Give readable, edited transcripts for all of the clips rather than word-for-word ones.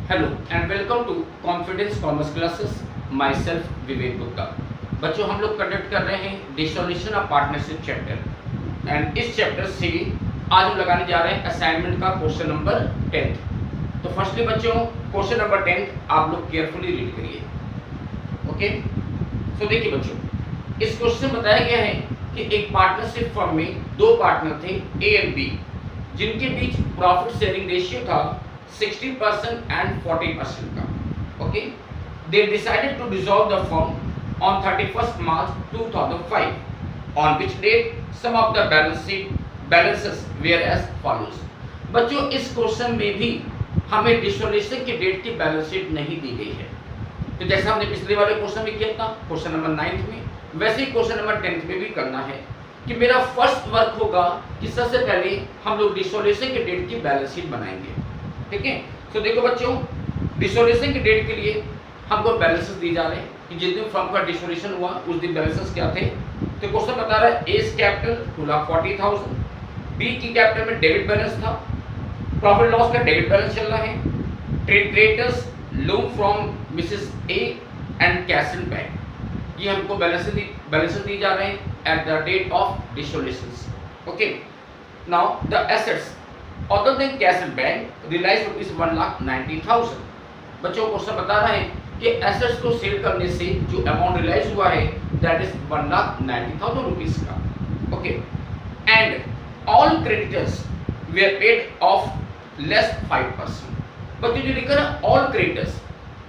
Hello and welcome to confidence commerce classes. Myself Vivek Gupta. बच्चों, हम लोग कंडक्ट कर रहे हैं dissolution of partnership chapter and इस चैप्टर से आज हम लगाने जा रहे हैं असाइनमेंट का क्वेश्चन नंबर 10। तो फर्स्टली बच्चों, क्वेश्चन नंबर 10 आप लोग केयरफुली रीड करिए। ओके, सो देखिए बच्चों, इस क्वेश्चन में बताया गया है कि एक पार्टनरशिप फर्म में दो पार्टनर थे ए एंड बी, जिनके बीच प्रॉफिट शेयरिंग रेशियो था 60% and 40% का। Okay, they decided to dissolve the firm on 31st March 2005, on which date some of the balances were as follows। बच्चों, इस क्वेश्चन में भी हमें डिसोल्यूशन की डेट की बैलेंस शीट नहीं दी गई है। तो जैसा हमने पिछले वाले क्वेश्चन में किया था, क्वेश्चन नंबर 9 में, वैसे ही क्वेश्चन नंबर 10 में भी करना है कि मेरा फर्स्ट वर्क होगा कि सबसे पहले हम लोग डिसोल्यूशन की डेट की बैलेंस शीट बनाएंगे। ठीक है, तो देखो बच्चों, डिसोल्यूशन की डेट के लिए हमको बैलेंसेस दी जा रहे हैं कि जिस दिन फर्म का डिसोल्यूशन हुआ उस दिन बैलेंसेस क्या थे। तो क्वेश्चन बता रहा है एस कैपिटल 2,40,000, बी की कैपिटल में डेबिट बैलेंस था, प्रॉफिट लॉस का डेबिट बैलेंस चल रहा है, trade creditors, loan from Mrs A and cash in bank. ये हमको बैलेंसेस दी जा रहे हैं at the date of dissolution. Okay, now the assets other than cash and bank realized rupees 1,90,000। बच्चों, क्वेश्चन बता रहा है कि एसेट्स को सेल करने से जो अमाउंट रियलाइज हुआ है दैट इज 1,90,000 रुपीस का। Okay, and all creditors were paid off less 5%। बच्चों, जो लिखा है ऑल क्रेडिटर्स,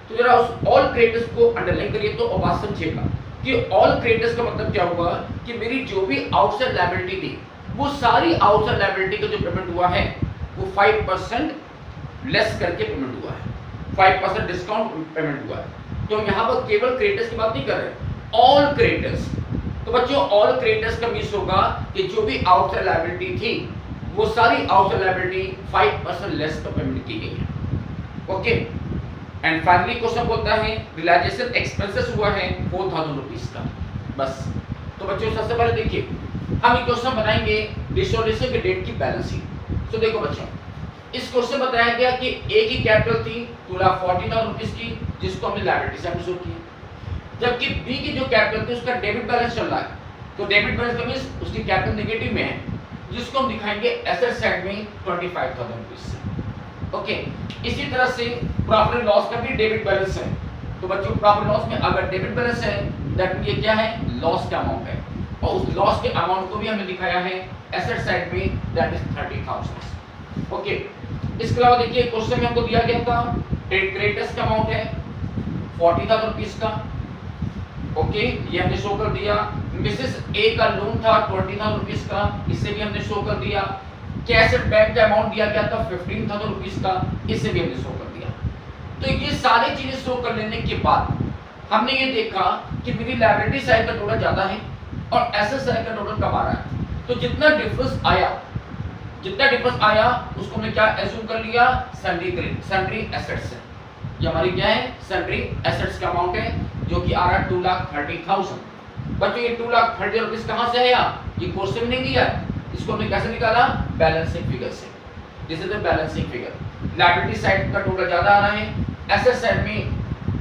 तो जरा उस ऑल क्रेडिटर्स को अंडरलाइन करिए तो बात समझिएगा कि ऑल क्रेडिटर्स का मतलब क्या हुआ कि मेरी जो भी आउटसाइड लायबिलिटी थी वो सारी आउटसाइड लायबिलिटी का जो पेमेंट हुआ है वो 5% लेस करके पेमेंट हुआ है, 5% डिस्काउंट पेमेंट हुआ है। तो हम यहाँ पर केवल क्रेडिटर्स की बात नहीं कर रहे, ऑल क्रेडिटर्स। तो बच्चों, ऑल क्रेडिटर्स का मीन्स होगा कि जो भी आउटसाइड लायबिलिटी थी वो सारी आउटसाइड लायबिलिटी 5% लेस का पेमेंट की गई है। ओके, एंड फाइनली क्वेश्चन बोलता है रियलाइजेशन एक्सपेंसेस हुआ है 4,000 रुपीज का। बस, तो बच्चों सबसे पहले देखिए हम ये क्वेश्चन बनाएंगे डिसोल्यूशन की डेट की बैलेंस शीट। तो देखो बच्चों, इस क्वेश्चन बताया गया कि ए की कैपिटल थी 2,40,000 रुपीस की, जिसको हमने लायबिलिटी साइड में शो किया, जबकि बी की जो कैपिटल थी उसका डेबिट बैलेंस चल रहा है। तो डेबिट बैलेंस का मींस उसकी कैपिटल नेगेटिव में है, जिसको हम दिखाएंगे एसेट साइड में 25,000 रुपीस से। ओके, इसी तरह से प्रॉफिट लॉस का भी डेबिट बैलेंस है। तो बच्चों, प्रॉफिट लॉस में अगर डेबिट बैलेंस है दैट मीन ये क्या है, लॉस का अमाउंट है, और उस लॉस के अमाउंट को भी हमने दिखाया है एसेट साइड में दैट इज 30,000। ओके, इसके अलावा देखिए क्वेश्चन में हमको दिया गया था ट्रेड क्रेडिटर्स का अमाउंट है 40,000 रुपीस का। ओके, ये हमने शो कर दिया। मिसेस ए का लोन था 20,000 रुपीस का, इसे भी हमने शो कर दिया। कैश एंड बैंक का अमाउंट दिया गया था 15,000 रुपीस का, इसे भी हमने शो कर दिया। तो ये सारी चीजें शो कर लेने के बाद हमने ये देखा कि मेरी लायबिलिटी साइड का टोटल ज्यादा है और एसेट साइड का टोटल कम आ रहा है। तो जितना डिफरेंस आया उसको हमने क्या एज्यूम कर लिया, सन्ड्री एसेट्स है। ये हमारी क्या है, सन्ड्री एसेट्स का अमाउंट है, जो कि आ रहा है 2,30,000। बच्चों, ये 2,30,000 रुपीस कहाँ से आया, ये क्वेश्चन में नहीं दिया है, इसको हमने कैसे निकाला, बैलेंसिंग फिगर से। This is the balancing figure. Liability side का टोटल ज्यादा आ रहा है, एसेट साइड में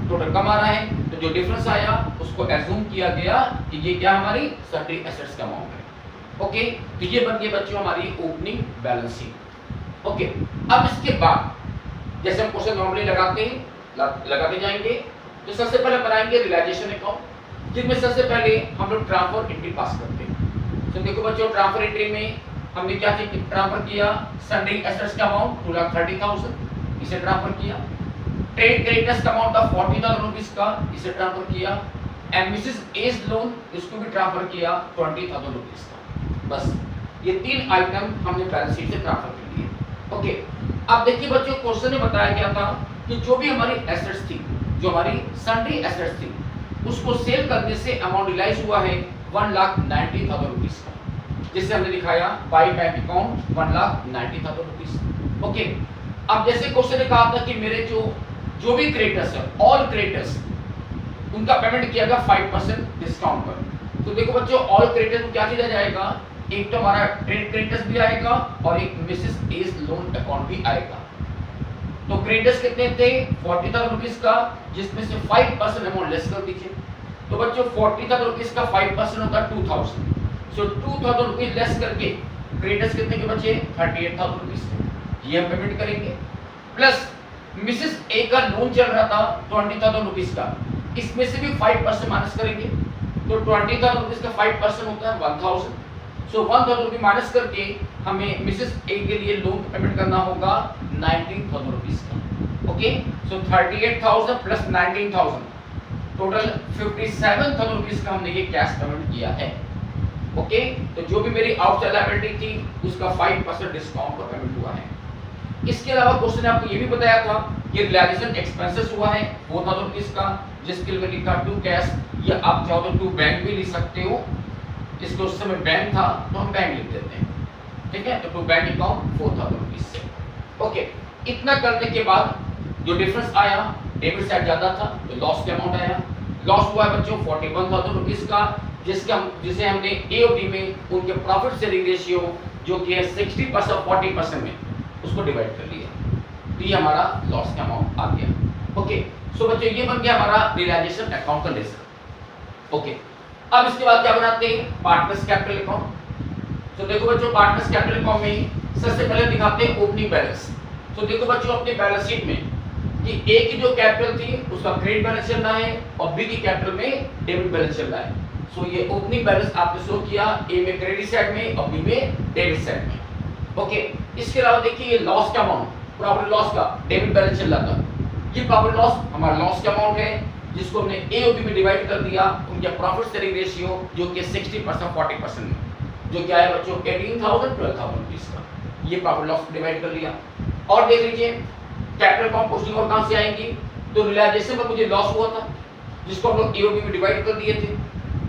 टोटल कम आ रहा है, तो जो डिफरेंस आया उसको एज्यूम किया गया कि ये क्या हमारी सन्ड्री एसेट्स का अमाउंट है। ओके, तो ये बन गई बच्चों हमारी ओपनिंग बैलेंस शीट। ओके, अब इसके बाद जैसे हम क्वेश्चन नॉर्मली लगाते जाएंगे, तो सबसे पहले बनाएंगे रियलाइजेशन अकाउंट, जिसमें सबसे पहले हम लोग ट्रांसफर एंट्री पास करते हैं। तो देखो बच्चों, ट्रांसफर एंट्री में हमने क्या ट्रांसफर किया, सन्ड्री एसेट्स का अमाउंट 2,30,000 इसे ट्रांसफर किया, ट्रेड क्रेडिटर्स का अमाउंट था 40,000 रुपीस का, इसे ट्रांसफर किया, एंड मिसेस एज लोन इसको भी ट्रांसफर किया 20,000 रुपीस का। बस, ये तीन आइटम हमने बैलेंस शीट से ट्रांसफर कर लिए। ओके, अब देखिए बच्चों, क्वेश्चन में बताया गया था कि जो भी हमारी एसेट्स थी, जो हमारी सन्ड्री एसेट्स थी, उसको सेल करने से अमाउंट रियलाइज हुआ है 1,90,000 रुपीस का, जिसे हमने दिखाया bye bank account 1,90,000 rupees. Okay, अब जैसे क्वेश्चन ने कहा था कि मेरे जो भी क्रेडिटर्स है, ऑल क्रेडिटर्स, उनका पेमेंट किया गया 5% डिस्काउंट पर। तो देखो बच्चों, ऑल क्रेडिटर्स को क्या किया जाएगा, एक तो हमारा ट्रेड क्रेडिटर्स भी आएगा और एक मिसेस एज लोन अकाउंट भी आएगा। तो क्रेडिटर्स कितने थे 40,000 रुपीज का, जिसमें से 5% अमाउंट लेस कर दीजिए। तो बच्चों 40,000 रुपीज का 5% होता है 2,000। सो 2,000 रुपीज लेस करके क्रेडिटर्स कितने के बचे 38,000 रुपीज, ये हम पेमेंट करेंगे। प्लस मिसेस ए का लोन चल रहा था 20,000 रुपीज का, इसमें से भी 5% माइनस करेंगे। तो 20,000 रुपीज का 5% होता है 1,000। सो 1,000 रुपये माइनस करके हमें मिसेस ए के लिए लोन पेमेंट करना होगा 19,000 रुपीज का। ओके, सो 38,000 प्लस 19,000 टोटल 57,000 रुपीज का हमने ये कैश पेमेंट किया है। ओके, तो जो भी मेरी आउटसाइड लायबिलिटी थी उसका 5% डिस्काउंट का पेमेंट हुआ है। इसके अलावा क्वेश्चन ने आपको ये भी बताया था कि रियलाइजेशन एक्सपेंसेस हुआ है 4,000 रुपीज का, जिसके लिए लिखा टू कैश, या आप चाहो तो टू बैंक भी लिख सकते हो। इसको उस समय बैंक था तो हम बैंक लिख देते हैं, ठीक है। तो टू बैंक अकाउंट 4,000 रुपीज से। ओके, इतना करने के बाद जो डिफरेंस आया, डेबिट साइड ज्यादा था तो लॉस का अमाउंट आया। लॉस हुआ है बच्चों 41,000 रुपीज का, जिसे हमने ए और बी में उनके प्रॉफिट शेयरिंग रेशियो जो कि है 60% 40% में उसको डिवाइड कर लिया, तो ये हमारा लॉस का अमाउंट आ गया। ओके, सो बच्चों ये बन गया हमारा रियलाइजेशन अकाउंट का लेसन। ओके, अब इसके बाद क्या बनाते हैं पार्टनर्स कैपिटल अकाउंट। तो देखो बच्चों पार्टनर्स कैपिटल अकाउंट में सबसे पहले दिखाते हैं ओपनिंग बैलेंस। तो देखो बच्चों अपने बैलेंस शीट में कि ए की जो कैपिटल थी उसका क्रेडिट बैलेंस चल रहा है और बी की कैपिटल में डेबिट बैलेंस चल रहा है। सो ये ओपनिंग बैलेंस आपने शो किया ए में क्रेडिट साइड में और बी में डेबिट साइड में। ओके, इसके अलावा देखिए ये लॉस का अमाउंट, प्रॉफिट लॉस का डेबिट बैलेंस चल रहा था। ये प्रॉफिट लॉस हमारा लॉस का अमाउंट है जिसको हमने ए और बी में डिवाइड कर दिया, उनके प्रॉफिट शेयरिंग रेशियो जो कि 60% 40% में, जो क्या है बच्चों 18,000 12,000 रुपीस का, ये प्रॉफिट लॉस डिवाइड कर लिया। और देख लीजिए कैपिटल अकाउंट पोस्टिंग और कहां से आएंगी, तो रियलाइजेशन पर मुझे लॉस हुआ था जिसको हम लोग ए और बी में डिवाइड कर दिए थे,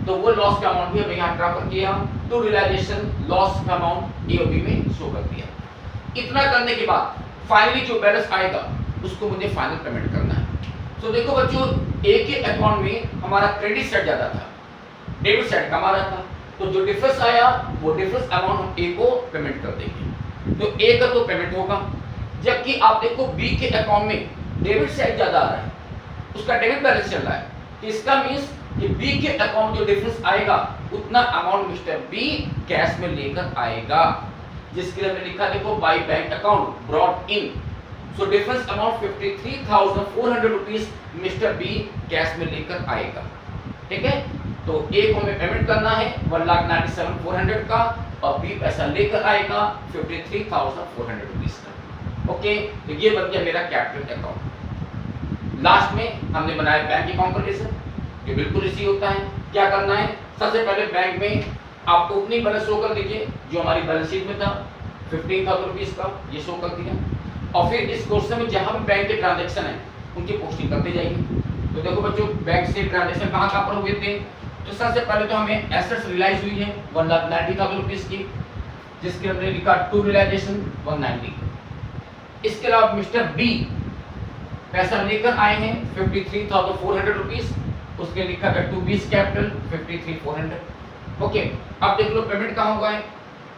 तो वो लॉस का अमाउंट भी हमें यहाँ ट्रांसफर किया, तो रियलाइजेशन लॉस का अमाउंट ए और बी में शो कर दिया। इतना करने के बाद फाइनली जो बैलेंस आएगा उसको मुझे फाइनल पेमेंट करना है। तो देखो बच्चों ए के अकाउंट में हमारा क्रेडिट साइड ज्यादा था, डेबिट साइड कम आ रहा था, तो जो डिफरेंस आया वो डिफरेंस अमाउंट हम ए को पेमेंट कर देंगे, तो ए का तो पेमेंट होगा। जबकि आप देखो बी के अकाउंट में डेबिट साइड ज्यादा आ रहा है, उसका डेबिट बैलेंस चल रहा है, तो इसका मींस कि बी के अकाउंट जो डिफरेंस आएगा उतना अमाउंट मिस्टर बी कैश में लेकर आएगा, जिसके लिए हमने लिखा देखो by bank account brought in. So difference amount 53,400 rupees mister B cash में लेकर आएगा, ठीक है। तो ए को हमें पेमेंट करना है 1,97,400 का और बी पैसा लेकर आएगा 53,400 रुपीस का। ओके, तो ये बन गया मेरा कैपिटल अकाउंट। लास्ट में हमने बनाया बैंक अकाउंट का लेसन, ये बिल्कुल इसी होता है। क्या करना है, सबसे पहले बैंक में आप ओपनिंग बैलेंस शो कर दीजिए जो हमारी बैलेंस शीट में था 15,000 रुपीस का, ये शो कर दिया। और फिर इस क्वेश्चन में जहां भी बैंक के ट्रांजैक्शन है उनकी पोस्टिंग करते जाइए। तो देखो बच्चों बैंक से ट्रांजैक्शन कहां पर हुए थे, तो सबसे पहले तो हमें एसेट्स रियलाइज हुई है 1,90,000 रुपीस की, जिसके हमने लिखा टू रियलाइजेशन 190। इसके अलावा मिस्टर बी पैसा लेकर आए हैं 53,400 रुपीस, उसके लिखा था टू बीस कैपिटल 53,400। ओके, अब देख लो पेमेंट कहाँ हुआ है।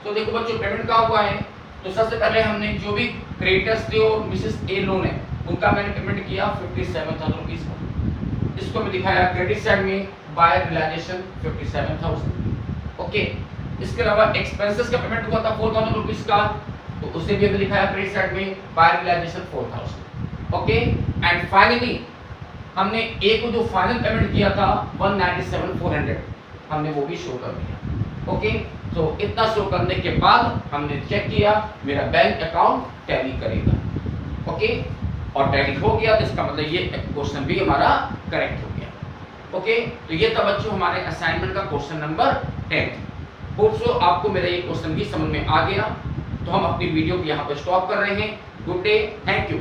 तो देखो बच्चों पेमेंट कहाँ हुआ है, तो सबसे पहले हमने जो भी क्रेडिटर्स थे और मिसेस ए लोन है उनका मैंने पेमेंट किया 57,000 रुपीस का, इसको मैं दिखाया क्रेडिट साइड में बाय रियलाइजेशन 57,000। ओके, इसके अलावा एक्सपेंसेस का पेमेंट हुआ था 4,000 रुपीस का, तो उसे भी हमने दिखाया क्रेडिट साइड में by realisation 4,000। Okay, and finally हमने ए को जो फाइनल पेमेंट किया था 197,400 हमने वो भी शो कर दिया। ओके, तो इतना शो करने के बाद हमने चेक किया मेरा बैंक अकाउंट टैली करेगा। ओके, और टैली हो गया तो इसका मतलब ये क्वेश्चन भी हमारा करेक्ट हो गया। ओके, तो ये था बच्चों हमारे असाइनमेंट का क्वेश्चन नंबर 10। होप सो आपको मेरा ये क्वेश्चन भी समझ में आ गया। तो हम अपनी वीडियो को यहाँ पर स्टॉप कर रहे हैं। Good day, thank you.